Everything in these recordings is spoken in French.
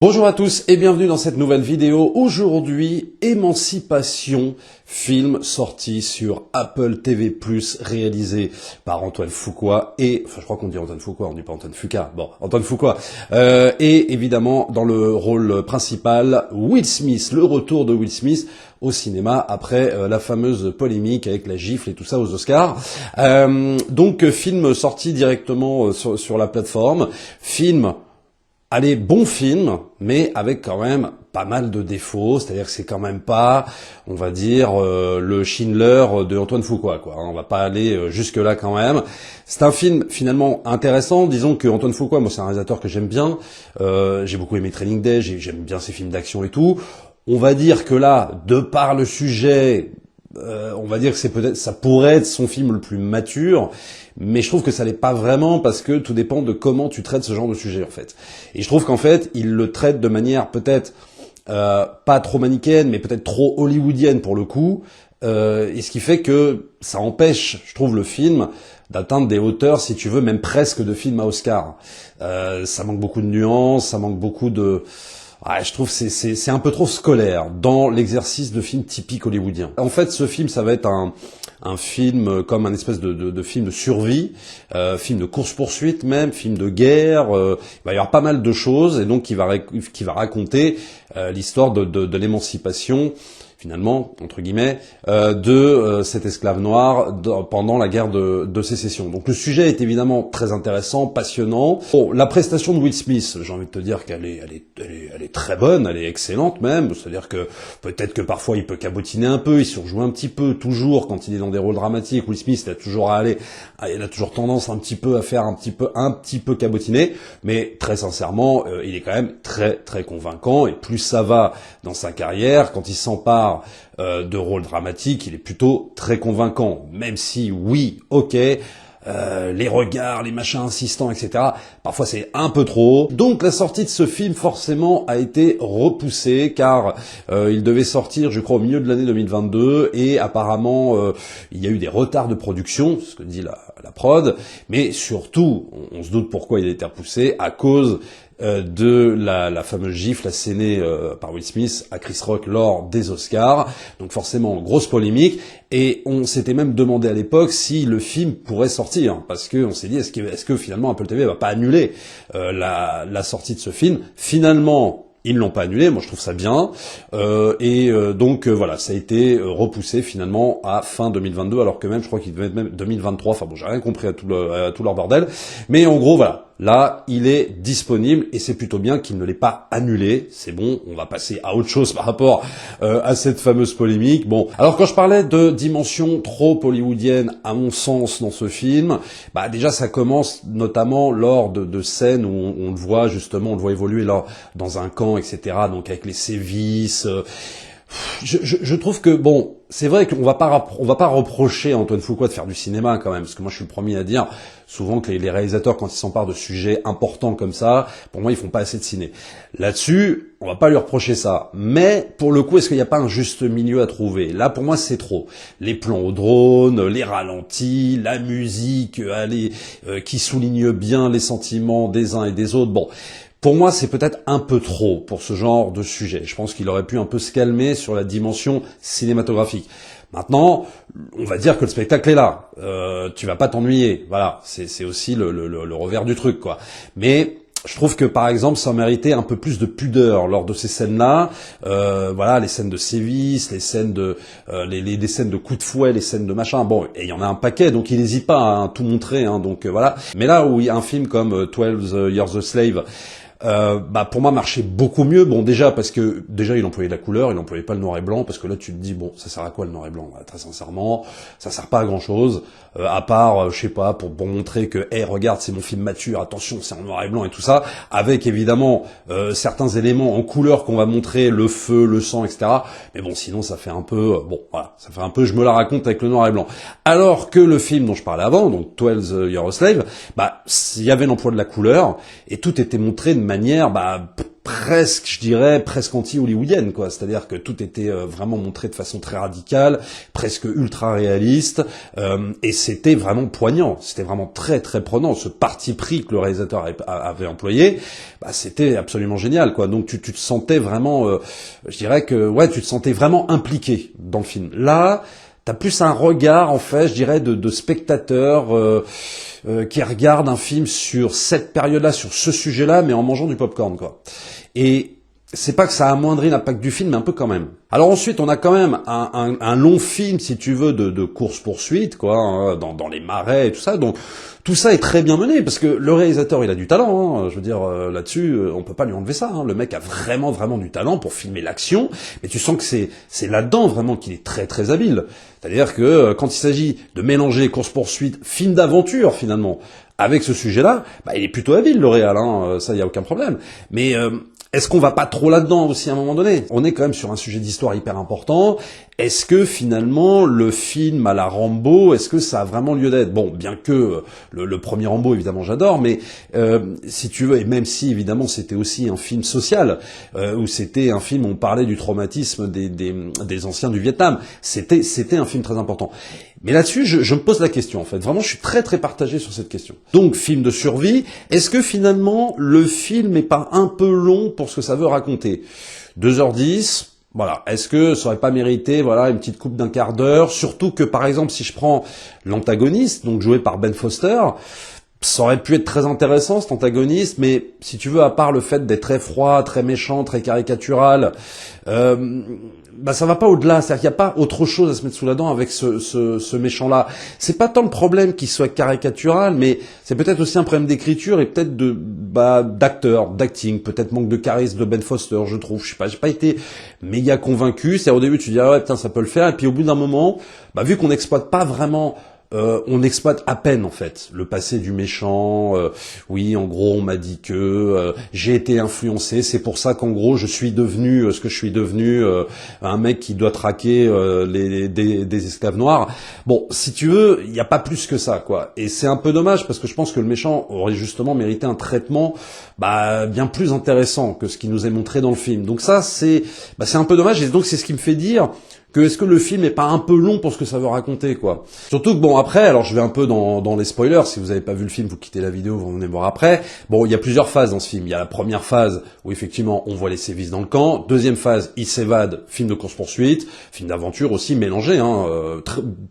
Bonjour à tous et bienvenue dans cette nouvelle vidéo. Aujourd'hui, Émancipation, film sorti sur Apple TV+, réalisé par Antoine Fuqua et... Enfin, je crois qu'on dit Antoine Fuqua, on dit pas Antoine Fuqua. Bon, Antoine Fuqua. Et évidemment, dans le rôle principal, Will Smith, le retour de Will Smith au cinéma après la fameuse polémique avec la gifle et tout ça aux Oscars. Donc, film sorti directement sur la plateforme. Film... Allez, bon film, mais avec quand même pas mal de défauts, c'est-à-dire que c'est quand même pas, on va dire, le Schindler de Antoine Fuqua, quoi. On va pas aller jusque-là quand même. C'est un film finalement intéressant, disons que Antoine Fuqua, moi c'est un réalisateur que j'aime bien, j'ai beaucoup aimé Training Day, j'aime bien ses films d'action et tout. On va dire que là, de par le sujet... on va dire que ça pourrait être son film le plus mature, mais je trouve que ça l'est pas vraiment parce que tout dépend de comment tu traites ce genre de sujet en fait. Et je trouve qu'en fait, il le traite de manière peut-être pas trop manichéenne, mais peut-être trop hollywoodienne pour le coup, et ce qui fait que ça empêche, je trouve, le film d'atteindre des hauteurs, si tu veux, même presque de films à Oscar. Ça manque beaucoup de nuances, ça manque beaucoup de... Ouais, je trouve que c'est un peu trop scolaire dans l'exercice de film typique hollywoodien. En fait, ce film, ça va être un film comme un espèce de film de survie, film de course-poursuite même, film de guerre. Il va y avoir pas mal de choses et donc qui va raconter l'histoire de l'émancipation, finalement, entre guillemets, de cet esclave noir pendant la guerre de sécession. Donc le sujet est évidemment très intéressant, passionnant. Bon, la prestation de Will Smith, j'ai envie de te dire qu'elle est très bonne, elle est excellente même, c'est-à-dire que peut-être que parfois il peut cabotiner un peu, il surjoue un petit peu, toujours, quand il est dans des rôles dramatiques. Will Smith, il a toujours tendance un petit peu à faire un petit peu cabotiner, mais très sincèrement, il est quand même très très convaincant, et plus ça va dans sa carrière, quand il s'empare de rôle dramatique, il est plutôt très convaincant, même si oui, ok, les regards, les machins insistants, etc. Parfois c'est un peu trop. Donc la sortie de ce film forcément a été repoussée car il devait sortir, je crois, au milieu de l'année 2022 et apparemment il y a eu des retards de production, ce que dit la prod, mais surtout on se doute pourquoi il a été repoussé à cause de la fameuse gifle assénée par Will Smith à Chris Rock lors des Oscars. Donc forcément, grosse polémique. Et on s'était même demandé à l'époque si le film pourrait sortir. Parce que on s'est dit, est-ce que finalement Apple TV va pas annuler la sortie de ce film? Finalement, ils l'ont pas annulé, moi je trouve ça bien, donc voilà, ça a été repoussé finalement à fin 2022, alors que même je crois qu'il devait être même 2023, enfin bon, j'ai rien compris à tout leur bordel, mais en gros voilà, là il est disponible et c'est plutôt bien qu'il ne l'ait pas annulé, c'est bon, on va passer à autre chose par rapport à cette fameuse polémique. Bon, alors quand je parlais de dimension trop hollywoodienne à mon sens dans ce film, bah déjà ça commence notamment lors de scènes où on le voit justement, on le voit évoluer là dans un camp, etc. Donc avec les sévices. Je trouve que bon, c'est vrai qu'on va pas reprocher à Antoine Fuqua de faire du cinéma quand même, parce que moi je suis le premier à dire souvent que les réalisateurs, quand ils s'emparent de sujets importants comme ça, pour moi ils font pas assez de ciné. Là-dessus, on va pas lui reprocher ça. Mais pour le coup, est-ce qu'il n'y a pas un juste milieu à trouver? Là, pour moi, c'est trop. Les plans au drone, les ralentis, la musique, qui souligne bien les sentiments des uns et des autres. Bon. Pour moi, c'est peut-être un peu trop pour ce genre de sujet. Je pense qu'il aurait pu un peu se calmer sur la dimension cinématographique. Maintenant, on va dire que le spectacle est là. Tu vas pas t'ennuyer. Voilà, c'est aussi le revers du truc, quoi. Mais je trouve que par exemple, ça méritait un peu plus de pudeur lors de ces scènes-là. Voilà, les scènes de sévices, les scènes les scènes de coups de fouet, les scènes de machin. Bon, et il y en a un paquet, donc il n'hésite pas à tout montrer. Donc voilà. Mais là où il y a un film comme 12 Years a Slave. Pour moi marchait beaucoup mieux. Bon, déjà parce que il employait de la couleur, il employait pas le noir et blanc, parce que là tu te dis bon, ça sert à quoi le noir et blanc? Très sincèrement, ça sert pas à grand chose, à part je sais pas, pour montrer que regarde, c'est mon film mature, attention, c'est en noir et blanc et tout ça, avec évidemment certains éléments en couleur qu'on va montrer, le feu, le sang, etc. Mais bon, sinon ça fait un peu voilà, ça fait un peu je me la raconte avec le noir et blanc. Alors que le film dont je parlais avant, donc 12 Years a Slave, il y avait l'emploi de la couleur et tout était montré de manière, presque, je dirais, presque anti-hollywoodienne, quoi. C'est-à-dire que tout était vraiment montré de façon très radicale, presque ultra réaliste, et c'était vraiment poignant. C'était vraiment très très prenant. Ce parti pris que le réalisateur avait employé, c'était absolument génial, quoi. Donc tu te sentais vraiment, je dirais que ouais, tu te sentais vraiment impliqué dans le film. Là, t'as plus un regard, en fait, je dirais, de spectateur qui regarde un film sur cette période-là, sur ce sujet-là, mais en mangeant du popcorn, quoi. Et c'est pas que ça amoindrit l'impact du film, mais un peu quand même. Alors ensuite, on a quand même un long film, si tu veux, de course-poursuite, quoi, hein, dans les marais et tout ça. Donc tout ça est très bien mené, parce que le réalisateur, il a du talent. Hein, je veux dire, là-dessus, on peut pas lui enlever ça. Hein. Le mec a vraiment, vraiment du talent pour filmer l'action, mais tu sens que c'est là-dedans vraiment qu'il est très, très habile. C'est-à-dire que quand il s'agit de mélanger course-poursuite, film d'aventure finalement, avec ce sujet-là, il est plutôt habile, le réal. Hein, ça, il y a aucun problème. Mais est-ce qu'on va pas trop là-dedans aussi à un moment donné? On est quand même sur un sujet d'histoire hyper important. Est-ce que finalement le film à la Rambo, est-ce que ça a vraiment lieu d'être? Bon, bien que le premier Rambo évidemment j'adore, mais si tu veux, et même si évidemment c'était aussi un film social, où c'était un film où on parlait du traumatisme des anciens du Vietnam, c'était un film très important. Mais là-dessus, je me pose la question en fait. Vraiment, je suis très très partagé sur cette question. Donc, film de survie, est-ce que finalement le film est pas un peu long pour ce que ça veut raconter? 2h10. Voilà, est-ce que ça aurait pas mérité, voilà, une petite coupe d'un quart d'heure? Surtout que, par exemple, si je prends l'antagoniste, donc joué par Ben Foster, ça aurait pu être très intéressant, cet antagoniste, mais si tu veux, à part le fait d'être très froid, très méchant, très caricatural, ça va pas au-delà. C'est-à-dire qu'il n'y a pas autre chose à se mettre sous la dent avec ce méchant-là. C'est pas tant le problème qu'il soit caricatural, mais c'est peut-être aussi un problème d'écriture et peut-être d'acteur, d'acting, peut-être manque de charisme de Ben Foster, je trouve. Je sais pas, j'ai pas été méga convaincu. C'est au début tu dis ah ouais putain ça peut le faire, et puis au bout d'un moment, vu qu'on n'exploite pas vraiment. On exploite à peine en fait le passé du méchant. Oui, en gros, on m'a dit que j'ai été influencé. C'est pour ça qu'en gros, je suis devenu ce que je suis devenu, un mec qui doit traquer des esclaves noirs. Bon, si tu veux, il n'y a pas plus que ça, quoi. Et c'est un peu dommage parce que je pense que le méchant aurait justement mérité un traitement bien plus intéressant que ce qui nous est montré dans le film. Donc ça, c'est un peu dommage. Et donc c'est ce qui me fait dire que est-ce que le film est pas un peu long pour ce que ça veut raconter, quoi. Surtout que après, alors je vais un peu dans les spoilers, si vous avez pas vu le film, vous quittez la vidéo, vous venez voir après. Bon, il y a plusieurs phases dans ce film. Il y a la première phase où effectivement on voit les sévices dans le camp. Deuxième phase, il s'évade, film de course-poursuite, film d'aventure aussi mélangé,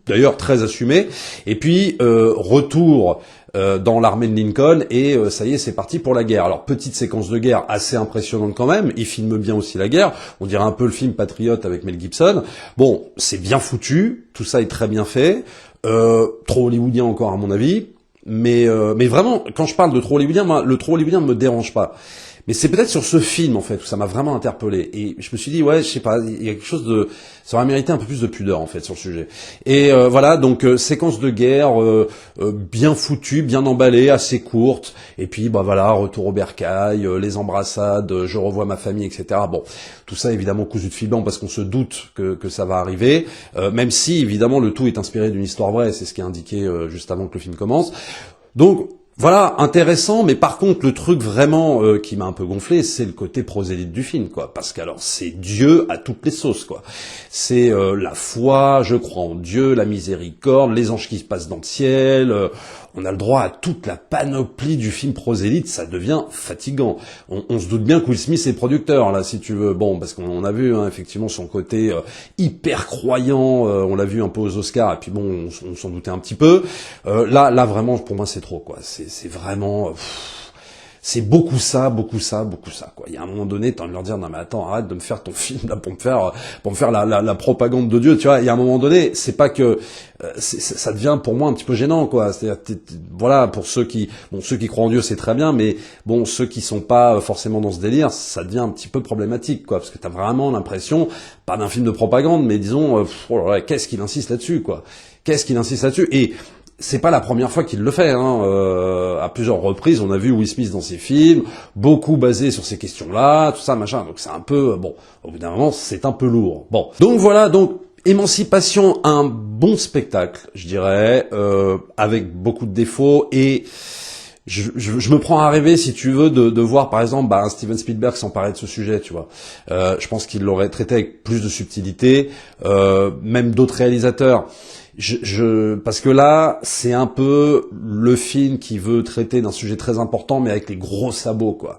d'ailleurs très assumé. Et puis, retour dans l'armée de Lincoln, et ça y est, c'est parti pour la guerre. Alors, petite séquence de guerre assez impressionnante quand même, il filme bien aussi la guerre, on dirait un peu le film Patriote avec Mel Gibson. Bon, c'est bien foutu, tout ça est très bien fait, trop hollywoodien encore à mon avis, mais vraiment, quand je parle de trop hollywoodien, moi, le trop hollywoodien ne me dérange pas. Mais c'est peut-être sur ce film, en fait, où ça m'a vraiment interpellé. Et je me suis dit, ouais, je sais pas, il y a quelque chose ça aurait mérité un peu plus de pudeur, en fait, sur le sujet. Et voilà, donc, séquence de guerre, bien foutue, bien emballée, assez courte. Et puis, voilà, retour au bercail, les embrassades, je revois ma famille, etc. Bon, tout ça, évidemment, cousu de fil blanc, parce qu'on se doute que ça va arriver. Même si, évidemment, le tout est inspiré d'une histoire vraie, c'est ce qui est indiqué juste avant que le film commence. Donc, voilà, intéressant, mais par contre, le truc vraiment qui m'a un peu gonflé, c'est le côté prosélyte du film, quoi. Parce qu'alors, c'est Dieu à toutes les sauces, quoi. C'est la foi, je crois en Dieu, la miséricorde, les anges qui se passent dans le ciel. On a le droit à toute la panoplie du film prosélyte, ça devient fatigant. On se doute bien que Will Smith est producteur, là, si tu veux. Bon, parce qu'on a vu, effectivement, son côté hyper croyant, on l'a vu un peu aux Oscars, et puis bon, on s'en doutait un petit peu. Là, vraiment, pour moi, c'est trop, quoi. C'est vraiment... c'est beaucoup ça, quoi. Il y a un moment donné, t'as envie de leur dire, non mais attends, arrête de me faire ton film là pour me faire la propagande de Dieu, tu vois. Il y a un moment donné, c'est pas que ça devient pour moi un petit peu gênant, quoi. C'est-à-dire, voilà, pour ceux qui croient en Dieu, c'est très bien, mais bon, ceux qui sont pas forcément dans ce délire, ça devient un petit peu problématique, quoi, parce que t'as vraiment l'impression, pas d'un film de propagande, mais disons, qu'est-ce qu'il insiste là-dessus, quoi. Qu'est-ce qu'il insiste là-dessus? Et c'est pas la première fois qu'il le fait, à plusieurs reprises, on a vu Will Smith dans ses films, beaucoup basé sur ces questions-là, tout ça, machin, donc c'est un peu, au bout d'un moment, c'est un peu lourd. Bon. Donc voilà, Émancipation, un bon spectacle, je dirais, avec beaucoup de défauts, et je me prends à rêver, si tu veux, de voir par exemple un Steven Spielberg s'emparer de ce sujet, tu vois. Je pense qu'il l'aurait traité avec plus de subtilité, même d'autres réalisateurs. Parce que là, c'est un peu le film qui veut traiter d'un sujet très important, mais avec les gros sabots, quoi.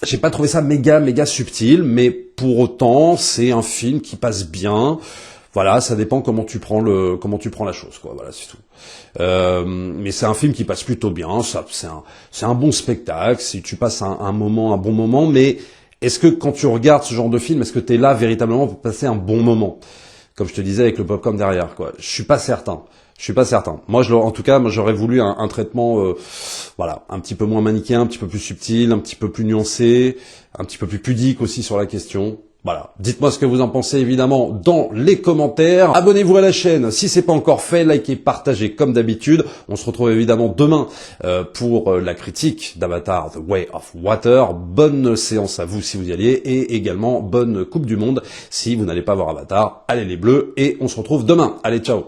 J'ai pas trouvé ça méga subtil, mais pour autant, c'est un film qui passe bien. Voilà, ça dépend comment tu prends la chose, quoi. Voilà, c'est tout. Mais c'est un film qui passe plutôt bien. C'est un bon spectacle. Si tu passes un bon moment, mais est-ce que quand tu regardes ce genre de film, est-ce que t'es là véritablement pour passer un bon moment? Comme je te disais avec le popcorn derrière, quoi. Je suis pas certain. Moi, en tout cas, j'aurais voulu un traitement, voilà, un petit peu moins manichéen, un petit peu plus subtil, un petit peu plus nuancé, un petit peu plus pudique aussi sur la question. Voilà. Dites-moi ce que vous en pensez, évidemment, dans les commentaires. Abonnez-vous à la chaîne si c'est pas encore fait. Likez, partagez comme d'habitude. On se retrouve évidemment demain pour la critique d'Avatar The Way of Water. Bonne séance à vous si vous y alliez. Et également, bonne Coupe du Monde si vous n'allez pas voir Avatar. Allez les Bleus. Et on se retrouve demain. Allez, ciao.